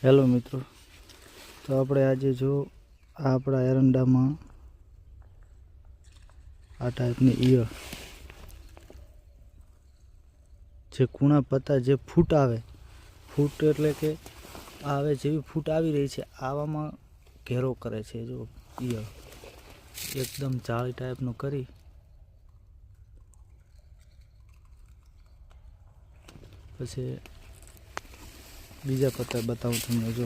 Hello મિત્રો, તો આપણે આજે જો આપણા એરંડામાં આ ટાઈપની ઈયળ જે કૂણા પત્તા જે ફૂટ આવે, ફૂટ એટલે કે આવે જેવી ફૂટ આવી રહી છે આવામાં ઘેરો કરે છે. જો ઈયળ એકદમ જાળી ટાઈપનું કરી પછી બીજા પત્તા બતાવું તમને. જો